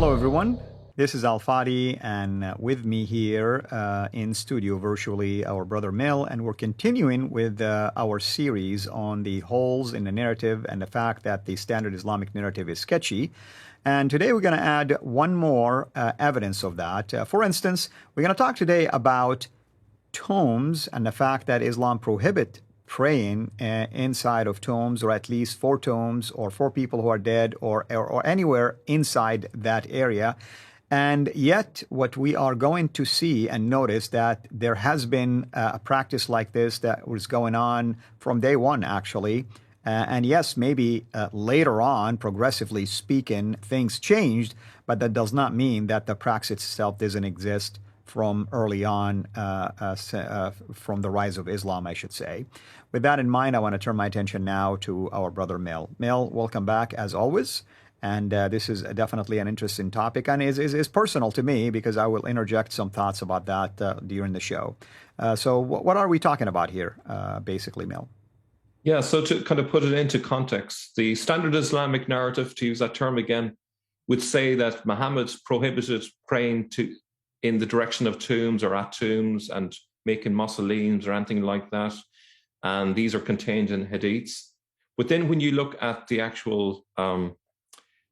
Hello, everyone. This is Al Fadi, and with me here in studio virtually, our brother Mel, and we're continuing with our series on the holes in the narrative and the fact that the Standard Islamic Narrative is sketchy. And today we're going to add one more evidence of that. For instance, we're going to talk today about tombs and the fact that Islam prohibit praying inside of tombs, or at least for tombs or for people who are dead, or anywhere inside that area. And yet what we are going to see and notice that there has been a practice like this that was going on from day one, actually. And yes, maybe later on, progressively speaking, things changed, but that does not mean that the practice itself doesn't exist from early on, from the rise of Islam, I should say. With that in mind, I want to turn my attention now to our brother Mel. Mel, welcome back as always. And this is definitely an interesting topic, and is personal to me because I will interject some thoughts about that during the show. So what are we talking about here, basically, Mel? Yeah, so to kind of put it into context, the Standard Islamic Narrative, to use that term again, would say that Muhammad prohibited praying in the direction of tombs or at tombs and making mausoleums or anything like that. And these are contained in hadiths. But then when you look at the actual, the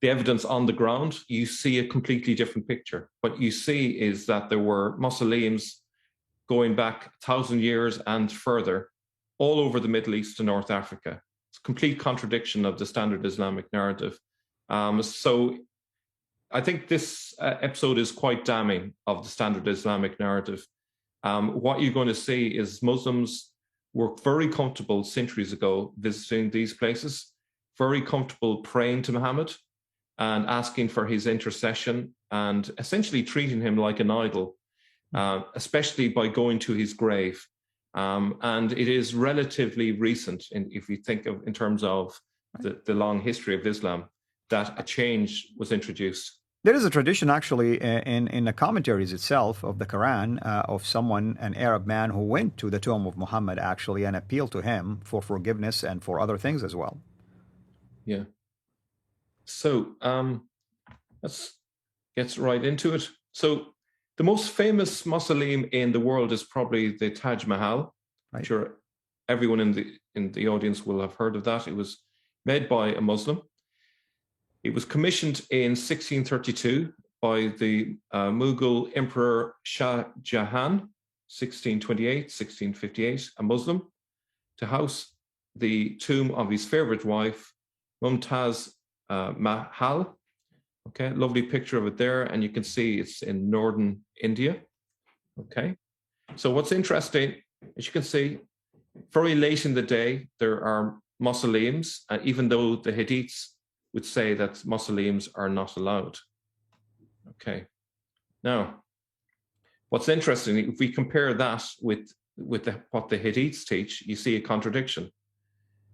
evidence on the ground, you see a completely different picture. What you see is that there were mausoleums going back 1,000 years and further, all over the Middle East and North Africa. It's a complete contradiction of the Standard Islamic Narrative. So I think this episode is quite damning of the Standard Islamic Narrative. What you're going to see is Muslims were very comfortable centuries ago visiting these places, very comfortable praying to Muhammad and asking for his intercession and essentially treating him like an idol, especially by going to his grave. And it is relatively recent, if you think of in terms of the long history of Islam, that a change was introduced. There is a tradition actually in the commentaries itself of the Quran of someone, an Arab man, who went to the tomb of Muhammad actually and appealed to him for forgiveness and for other things as well. Yeah. So let's get right into it. So the most famous mausoleum in the world is probably the Taj Mahal. Right. I'm sure everyone in the audience will have heard of that. It was made by a Muslim. It was commissioned in 1632 by the Mughal Emperor Shah Jahan, 1628, 1658, a Muslim, to house the tomb of his favorite wife, Mumtaz Mahal. Okay, lovely picture of it there, and you can see it's in northern India. Okay, so what's interesting, as you can see, very late in the day, there are mausoleums, even though the hadiths would say that mausoleums are not allowed. Okay. Now, what's interesting, if we compare that with what the hadiths teach, you see a contradiction.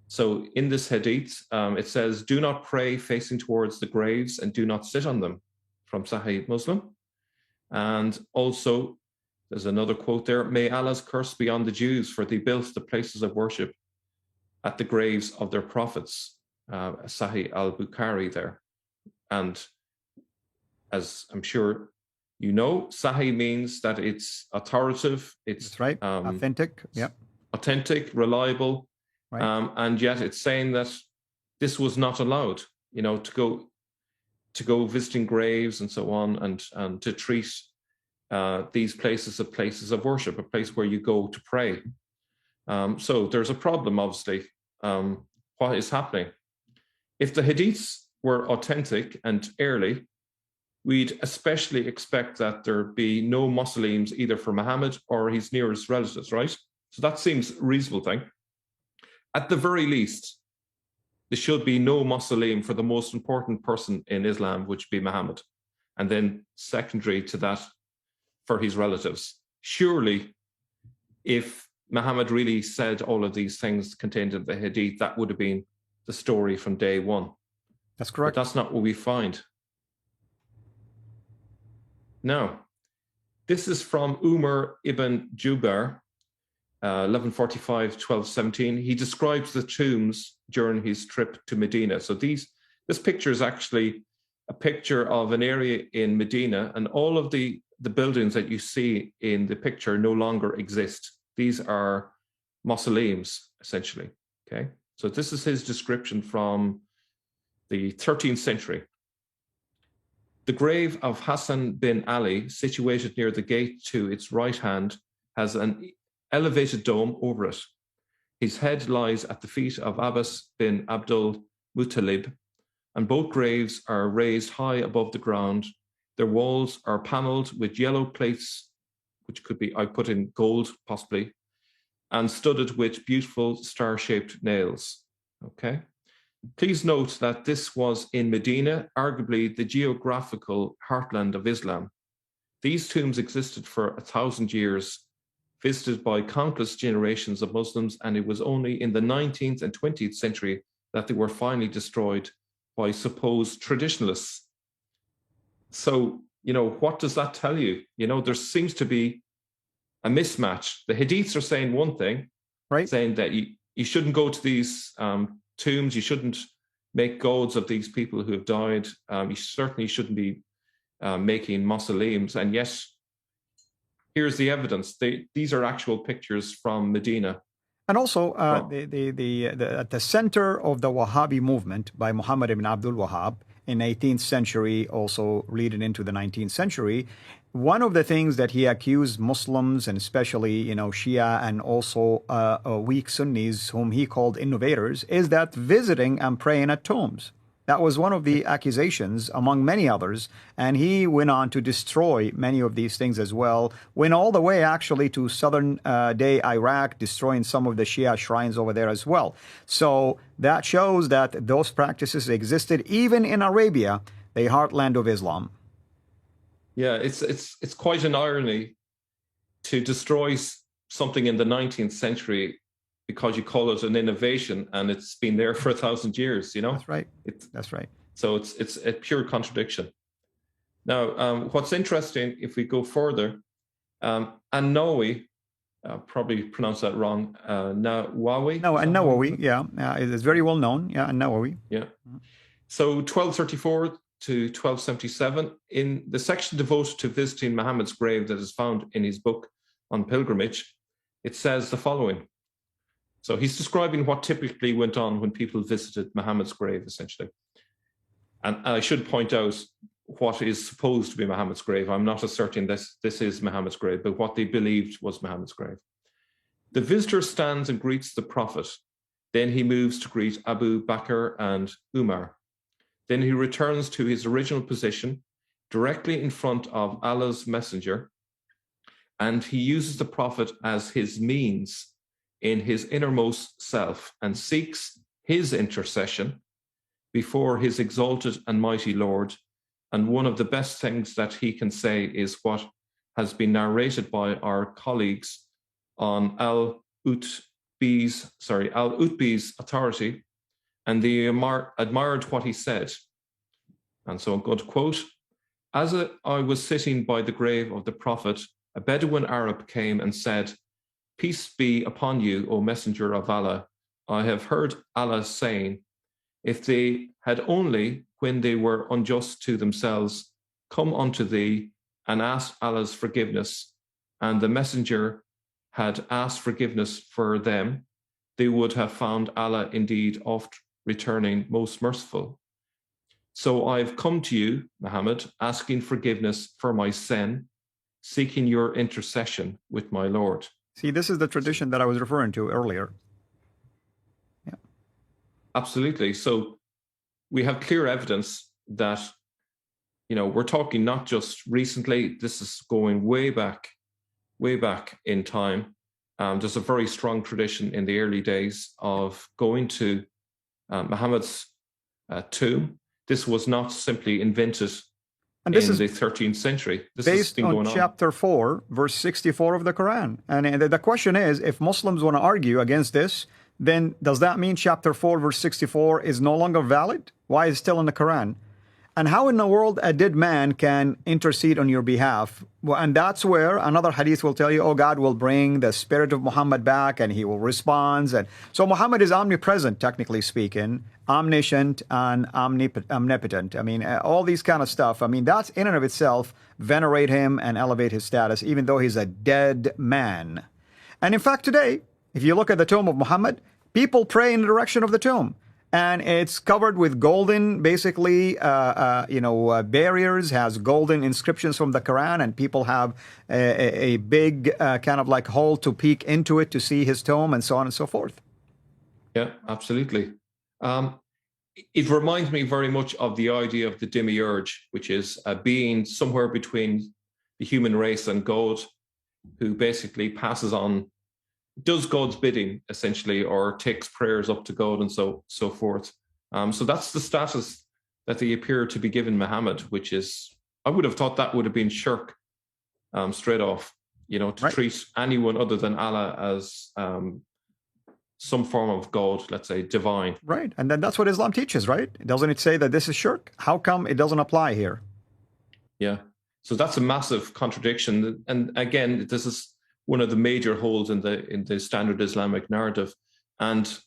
So in this hadith, it says, "Do not pray facing towards the graves and do not sit on them," from Sahih Muslim. And also, there's another quote there, "May Allah's curse be on the Jews, for they built the places of worship at the graves of their prophets." Sahih al-Bukhari there. And as I'm sure you know, Sahih means that it's authoritative, it's That's right. Authentic. Yeah. Authentic, reliable. Right. And yet it's saying that this was not allowed, to go visiting graves and so on, and to treat these places of worship, a place where you go to pray. So there's a problem, obviously. What is happening? If the hadiths were authentic and early, we'd especially expect that there be no mausoleums either for Muhammad or his nearest relatives, right? So that seems a reasonable thing. At the very least, there should be no mausoleum for the most important person in Islam, which would be Muhammad. And then secondary to that, for his relatives. Surely, if Muhammad really said all of these things contained in the hadith, that would have been the story from day one. That's correct. But that's not what we find. Now, this is from Umar ibn Jubair, 1145-1217. He describes the tombs during his trip to Medina. So this picture is actually a picture of an area in Medina, and all of the buildings that you see in the picture no longer exist. These are mausoleums, essentially. Okay, so this is his description from the 13th century. The grave of Hassan bin Ali, situated near the gate to its right hand, has an elevated dome over it. His head lies at the feet of Abbas bin Abdul Muttalib, and both graves are raised high above the ground. Their walls are panelled with yellow plates, which could be, I put in gold possibly, and studded with beautiful star-shaped nails. Okay. Please note that this was in Medina, arguably the geographical heartland of Islam. These tombs existed for 1,000 years, visited by countless generations of Muslims, and it was only in the 19th and 20th century that they were finally destroyed by supposed traditionalists. So, what does that tell you? There seems to be a mismatch. The hadiths are saying one thing, right, saying that you shouldn't go to these tombs, you shouldn't make gods of these people who have died. You certainly shouldn't be making mausoleums. And yet, here's the evidence. These are actual pictures from Medina. And also, at the center of the Wahhabi movement by Muhammad ibn Abdul Wahhab in 18th century, also leading into the 19th century, one of the things that he accused Muslims, and especially, Shia and also weak Sunnis, whom he called innovators, is that visiting and praying at tombs. That was one of the accusations, among many others, and he went on to destroy many of these things as well, went all the way actually to southern day Iraq, destroying some of the Shia shrines over there as well. So that shows that those practices existed even in Arabia, the heartland of Islam. Yeah, it's quite an irony to destroy something in the 19th century because you call it an innovation, and it's been there for 1,000 years. That's right. That's right. So it's a pure contradiction. Now, what's interesting, if we go further, An-Nawawi, probably pronounced that wrong, Nawawi. No, An-Nawawi, yeah, it's very well known. Yeah, An-Nawawi. Yeah. So 1234 to 1277, in the section devoted to visiting Muhammad's grave that is found in his book on pilgrimage, it says the following. So he's describing what typically went on when people visited Muhammad's grave, essentially. And I should point out what is supposed to be Muhammad's grave. I'm not asserting this is Muhammad's grave, but what they believed was Muhammad's grave. The visitor stands and greets the Prophet. Then he moves to greet Abu Bakr and Umar. Then he returns to his original position directly in front of Allah's messenger, and he uses the Prophet as his means in his innermost self and seeks his intercession before his exalted and mighty Lord. And one of the best things that he can say is what has been narrated by our colleagues on Al-Utbi's authority, and they admired what he said. And so I'm going to quote, "As I was sitting by the grave of the Prophet, a Bedouin Arab came and said, 'Peace be upon you, O Messenger of Allah. I have heard Allah saying, if they had only, when they were unjust to themselves, come unto thee and asked Allah's forgiveness, and the Messenger had asked forgiveness for them, they would have found Allah indeed oft returning most merciful. So I've come to you, Muhammad, asking forgiveness for my sin, seeking your intercession with my Lord.'" See, this is the tradition that I was referring to earlier. Yeah. Absolutely. So we have clear evidence that, we're talking not just recently, this is going way back in time. There's a very strong tradition in the early days of going to Muhammad's tomb. This was not simply invented in the 13th century. This based on chapter 4, verse 64 of the Quran. And the question is, if Muslims want to argue against this, then does that mean chapter 4, verse 64 is no longer valid? Why is it still in the Quran? And how in the world a dead man can intercede on your behalf? Well, and that's where another hadith will tell you, oh, God will bring the spirit of Muhammad back and he will respond. And so Muhammad is omnipresent, technically speaking, omniscient and omnipotent. I mean, all these kind of stuff. I mean, that's in and of itself, venerate him and elevate his status, even though he's a dead man. And in fact, today, if you look at the tomb of Muhammad, people pray in the direction of the tomb. And it's covered with golden, basically, barriers, has golden inscriptions from the Quran, and people have a big kind of like hole to peek into it to see his tomb, and so on and so forth. Yeah, absolutely. It reminds me very much of the idea of the demiurge, which is a being somewhere between the human race and God, who basically passes on, does God's bidding essentially, or takes prayers up to God and so forth. So that's the status that they appear to be given Muhammad, which is, I would have thought that would have been shirk straight off, to treat anyone other than Allah as some form of God, let's say divine. Right. And then that's what Islam teaches, right? Doesn't it say that this is shirk? How come it doesn't apply here? Yeah. So that's a massive contradiction. And again, this is one of the major holes in the Standard Islamic Narrative. And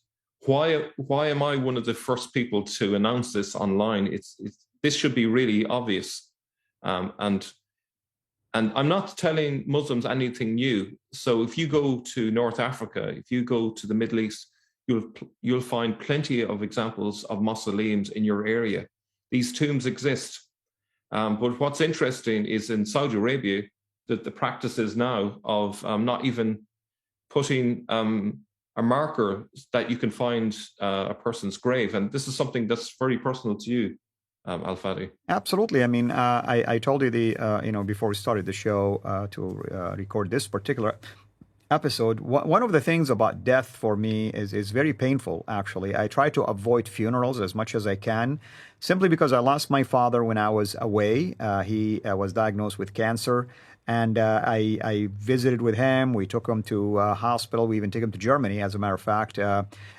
why am I one of the first people to announce this online? This should be really obvious. And I'm not telling Muslims anything new. So if you go to North Africa, if you go to the Middle East, you'll find plenty of examples of mausoleums in your area. These tombs exist. But what's interesting is in Saudi Arabia, that the practice is now of not even putting a marker that you can find a person's grave. And this is something that's very personal to you, Al-Fadi. Absolutely. I mean, I told you before we started the show to record this particular episode, one of the things about death for me is very painful, actually. I try to avoid funerals as much as I can, simply because I lost my father when I was away. He was diagnosed with cancer. And I visited with him. We took him to a hospital. We even took him to Germany, as a matter of fact.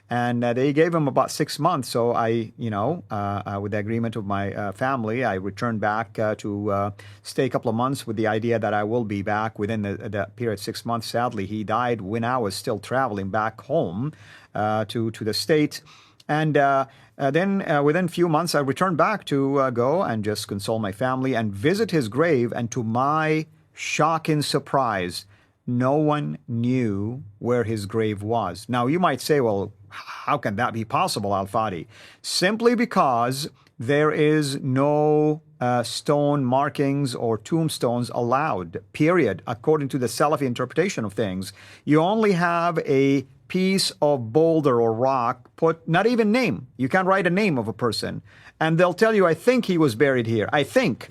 And they gave him about 6 months. So with the agreement of my family, I returned back to stay a couple of months with the idea that I will be back within the period 6 months. Sadly, he died when I was still traveling back home to the States. And then within a few months, I returned back to go and just console my family and visit his grave. And to my shock and surprise, no one knew where his grave was. Now, you might say, well, how can that be possible, Al-Fadi? Simply because there is no stone markings or tombstones allowed, period, according to the Salafi interpretation of things. You only have a piece of boulder or rock, not even name. You can't write a name of a person. And they'll tell you, I think he was buried here. I think.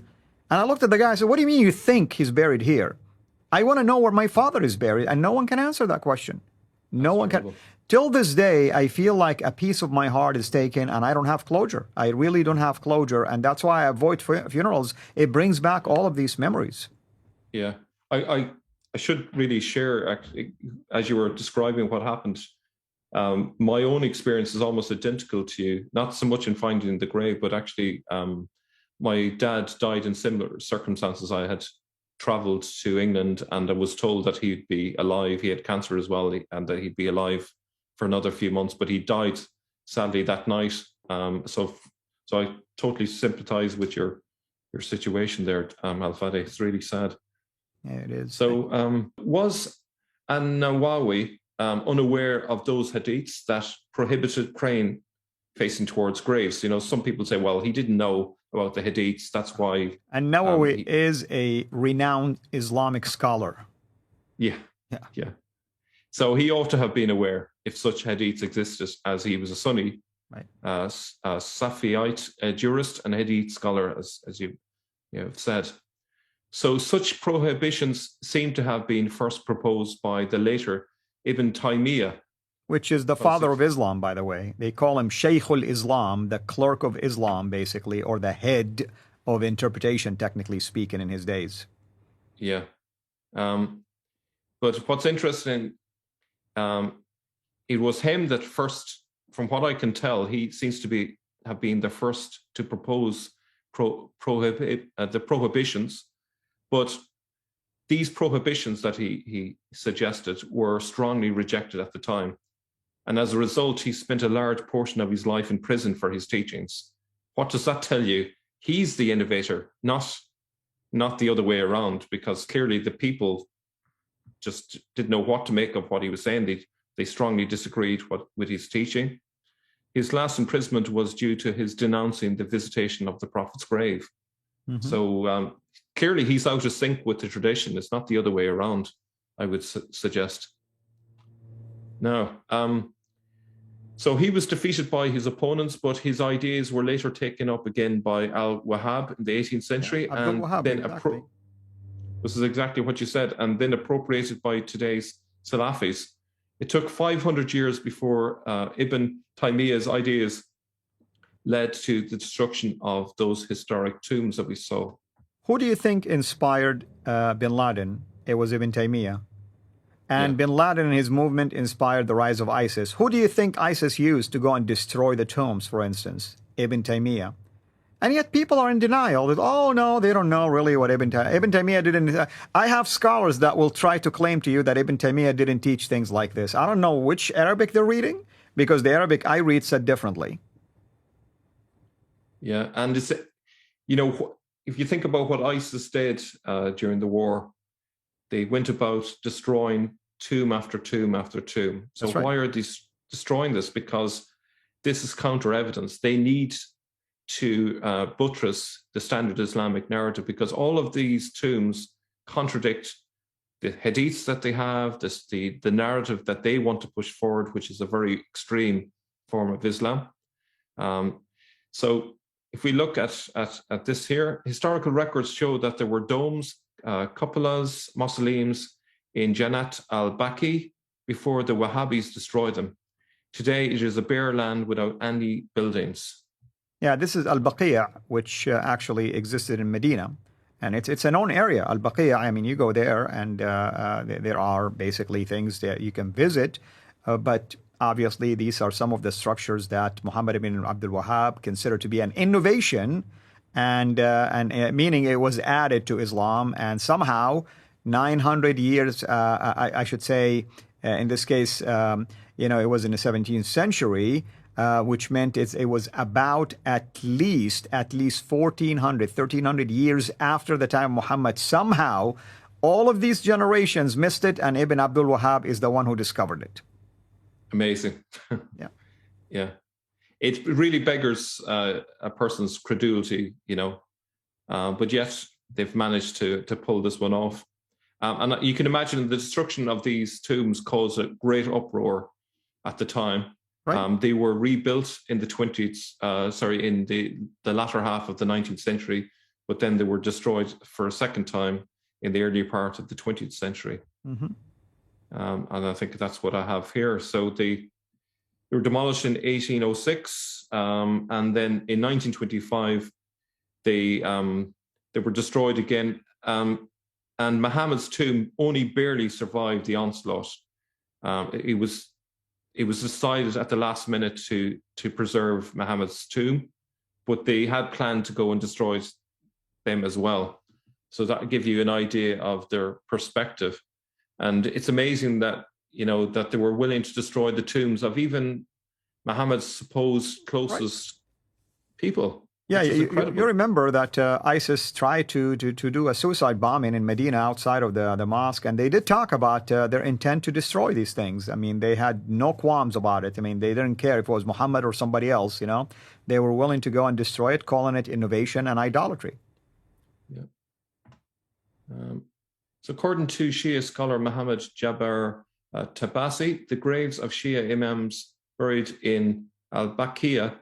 And I looked at the guy and said, what do you mean you think he's buried here? I want to know where my father is buried. And no one can answer that question. No one can. Till this day, I feel like a piece of my heart is taken and I don't have closure. I really don't have closure. And that's why I avoid funerals. It brings back all of these memories. Yeah. I should really share, actually, as you were describing what happened, my own experience is almost identical to you, not so much in finding the grave, but actually my dad died in similar circumstances. I had traveled to England and I was told that he'd be alive. He had cancer as well, and that he'd be alive for another few months, but he died sadly that night. So I totally sympathize with your situation there, Al-Fadi. It's really sad. Yeah, it is. So was An-Nawawi unaware of those hadiths that prohibited praying facing towards graves? Some people say, well, he didn't know about the hadiths, that's why. And Nawawi is a renowned Islamic scholar. Yeah. So he ought to have been aware if such hadiths existed, as he was a Sunni, right? A Safiite, a jurist and hadith scholar, as you have said. So such prohibitions seem to have been first proposed by the later Ibn Taymiyyah, which is the father of Islam, by the way. They call him Shaykhul Islam, the clerk of Islam, basically, or the head of interpretation, technically speaking, in his days. Yeah. But what's interesting, it was him that first, from what I can tell, he seems to have been the first to propose the prohibitions, but these prohibitions that he suggested were strongly rejected at the time. And as a result, he spent a large portion of his life in prison for his teachings. What does that tell you? He's the innovator, not the other way around, because clearly the people just didn't know what to make of what he was saying. They strongly disagreed with his teaching. His last imprisonment was due to his denouncing the visitation of the Prophet's grave. Mm-hmm. So clearly he's out of sync with the tradition. It's not the other way around, I would suggest. Now, so he was defeated by his opponents, but his ideas were later taken up again by Al-Wahhab in the 18th century. Yeah, and Wahhab, then exactly. This is exactly what you said, and then appropriated by today's Salafis. It took 500 years before Ibn Taymiyyah's ideas led to the destruction of those historic tombs that we saw. Who do you think inspired bin Laden? It was Ibn Taymiyyah. And bin Laden and his movement inspired the rise of ISIS. Who do you think ISIS used to go and destroy the tombs, for instance? Ibn Taymiyyah. And yet people are in denial that, oh, no, they don't know really what Ibn Taymiyyah didn't. I have scholars that will try to claim to you that Ibn Taymiyyah didn't teach things like this. I don't know which Arabic they're reading, because the Arabic I read said differently. Yeah, and it's, if you think about what ISIS did during the war, they went about destroying tomb after tomb after tomb. So why are they destroying this? Because this is counter evidence. They need to buttress the Standard Islamic Narrative, because all of these tombs contradict the hadiths that they have, the narrative that they want to push forward, which is a very extreme form of Islam. So if we look at this here, historical records show that there were domes, cupolas, mausoleums in Jannat al-Baqi before the Wahhabis destroyed them. Today, it is a bare land without any buildings. Yeah, this is Al-Baqi', which actually existed in Medina. And it's a known area, Al-Baqi'. I mean, you go there and there are basically things that you can visit. But obviously, these are some of the structures that Muhammad ibn Abdul Wahhab considered to be an innovation, and meaning it was added to Islam. And somehow, 900 years, I should say, in this case, it was in the 17th century, which meant it was about at least 1,300 years after the time of Muhammad. Somehow, all of these generations missed it, and Ibn Abdul Wahhab is the one who discovered it. Amazing. Yeah. Yeah. It really beggars a person's credulity, but yet they've managed to pull this one off. And you can imagine the destruction of these tombs caused a great uproar at the time. Right. They were rebuilt in the the latter half of the 19th century, but then they were destroyed for a second time in the early part of the 20th century. Mm-hmm. And I think that's what I have here. So they were demolished in 1806, and then in 1925 they were destroyed again. And Muhammad's tomb only barely survived the onslaught. It was decided at the last minute to preserve Muhammad's tomb, but they had planned to go and destroy them as well. So that will give you an idea of their perspective. And it's amazing that, that they were willing to destroy the tombs of even Muhammad's supposed closest people. Yeah, you remember that ISIS tried to do a suicide bombing in Medina outside of the mosque, and they did talk about their intent to destroy these things. I mean, they had no qualms about it. I mean, they didn't care if it was Muhammad or somebody else, They were willing to go and destroy it, calling it innovation and idolatry. Yeah. So according to Shia scholar Muhammad Jabbar Tabasi, the graves of Shia imams buried in Al-Baqiyah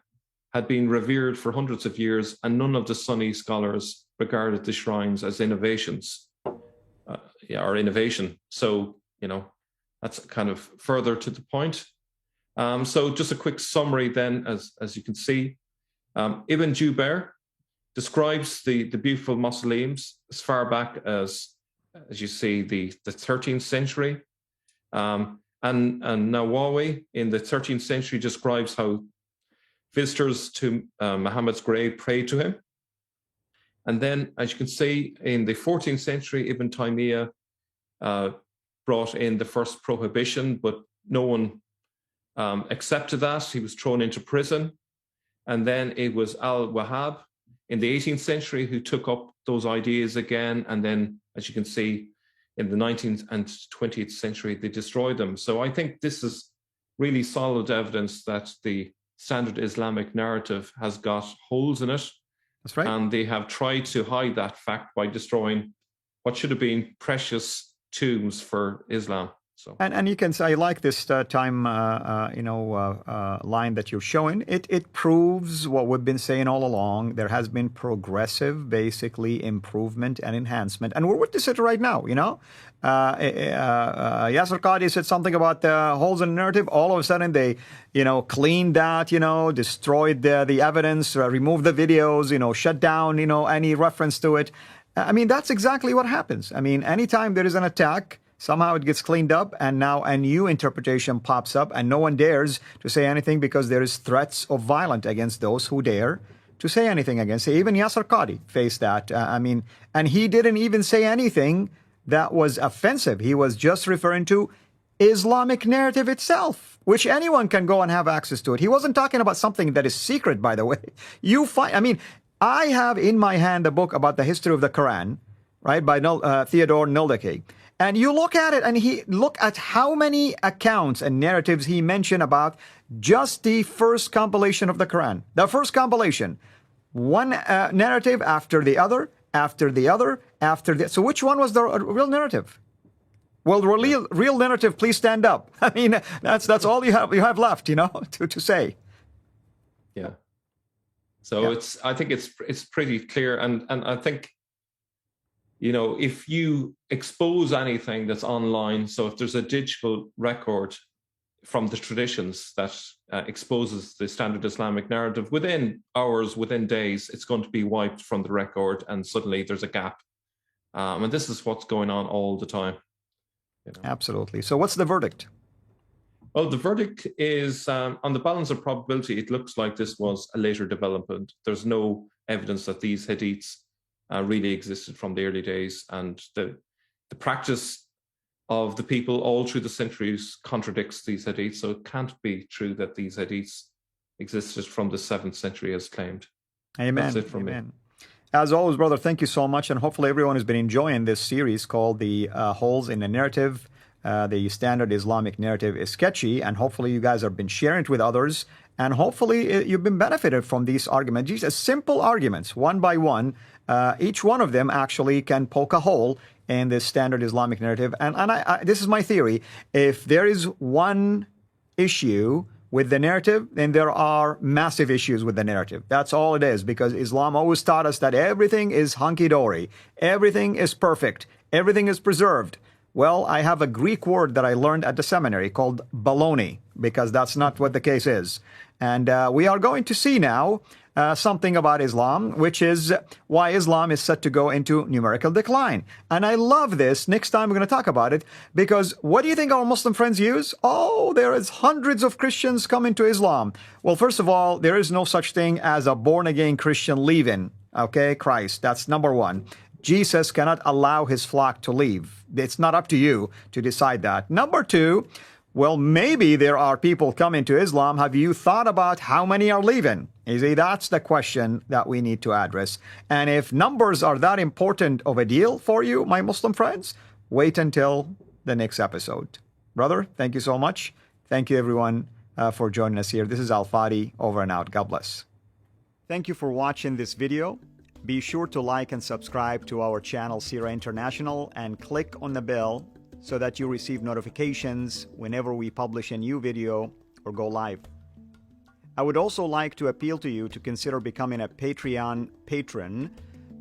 had been revered for hundreds of years, and none of the Sunni scholars regarded the shrines as innovations, or innovation. So, that's kind of further to the point. So just a quick summary then, as you can see, Ibn Jubair describes the beautiful mausoleums as far back as you see, the 13th century. And Nawawi in the 13th century describes how visitors to Muhammad's grave prayed to him. And then, as you can see, in the 14th century, Ibn Taymiyyah brought in the first prohibition, but no one accepted that. He was thrown into prison. And then it was Al-Wahhab in the 18th century who took up those ideas again. And then, as you can see, in the 19th and 20th century, they destroyed them. So I think this is really solid evidence that the Standard Islamic Narrative has got holes in it. That's right. And they have tried to hide that fact by destroying what should have been precious tombs for Islam. So. And you can say, I like this time line that you're showing. It proves what we've been saying all along. There has been progressive, basically, improvement and enhancement, and we're witnessing it right now. Yasser Qadi said something about the holes in the narrative. All of a sudden, they cleaned that, destroyed the evidence, removed the videos, shut down any reference to it. I mean, that's exactly what happens. I mean, anytime there is an attack, somehow it gets cleaned up, and now a new interpretation pops up, and no one dares to say anything because there is threats of violence against those who dare to say anything against it. Even Yasser Qadi faced that. And he didn't even say anything that was offensive. He was just referring to Islamic narrative itself, which anyone can go and have access to it. He wasn't talking about something that is secret, by the way. I have in my hand a book about the history of the Quran, right, by Theodore Nildeke. And you look at it, and look at how many accounts and narratives he mentioned about just the first compilation of the Quran. The first compilation. One narrative after the other, So which one was the real narrative? Well, the real narrative, please stand up. I mean, that's all you have left, to say. Yeah. So I think it's pretty clear, and I think, if you expose anything that's online, so if there's a digital record from the traditions that exposes the Standard Islamic Narrative, within hours, within days, it's going to be wiped from the record, and suddenly there's a gap. And this is what's going on all the time. Absolutely. So what's the verdict? Well, the verdict is, on the balance of probability, it looks like this was a later development. There's no evidence that these hadiths really existed from the early days, and the practice of the people all through the centuries contradicts these hadiths, so it can't be true that these hadiths existed from the 7th century as claimed. Amen. That's it from me. As always, brother, thank you so much, and hopefully everyone has been enjoying this series called The Holes in the Narrative. The Standard Islamic Narrative is sketchy, and hopefully you guys have been sharing it with others, and hopefully you've been benefited from these arguments. These are simple arguments, one by one. Each one of them actually can poke a hole in this Standard Islamic Narrative. And this is my theory. If there is one issue with the narrative, then there are massive issues with the narrative. That's all it is, because Islam always taught us that everything is hunky-dory. Everything is perfect. Everything is preserved. Well, I have a Greek word that I learned at the seminary called baloney, because that's not what the case is. And we are going to see now something about Islam, which is why Islam is set to go into numerical decline. And I love this. Next time we're going to talk about it, because what do you think our Muslim friends use? Oh, there is hundreds of Christians coming to Islam. Well, first of all, there is no such thing as a born-again Christian leaving, Christ. That's number one. Jesus cannot allow his flock to leave. It's not up to you to decide that. Number two, well, maybe there are people coming to Islam. Have you thought about how many are leaving? You see, that's the question that we need to address. And if numbers are that important of a deal for you, my Muslim friends, wait until the next episode. Brother, thank you so much. Thank you, everyone, for joining us here. This is Al-Fadi, over and out. God bless. Thank you for watching this video. Be sure to like and subscribe to our channel, CIRA International, and click on the bell so that you receive notifications whenever we publish a new video or go live. I would also like to appeal to you to consider becoming a Patreon patron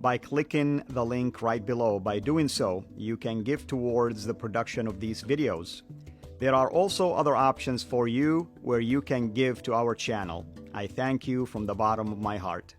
by clicking the link right below. By doing so, you can give towards the production of these videos. There are also other options for you where you can give to our channel. I thank you from the bottom of my heart.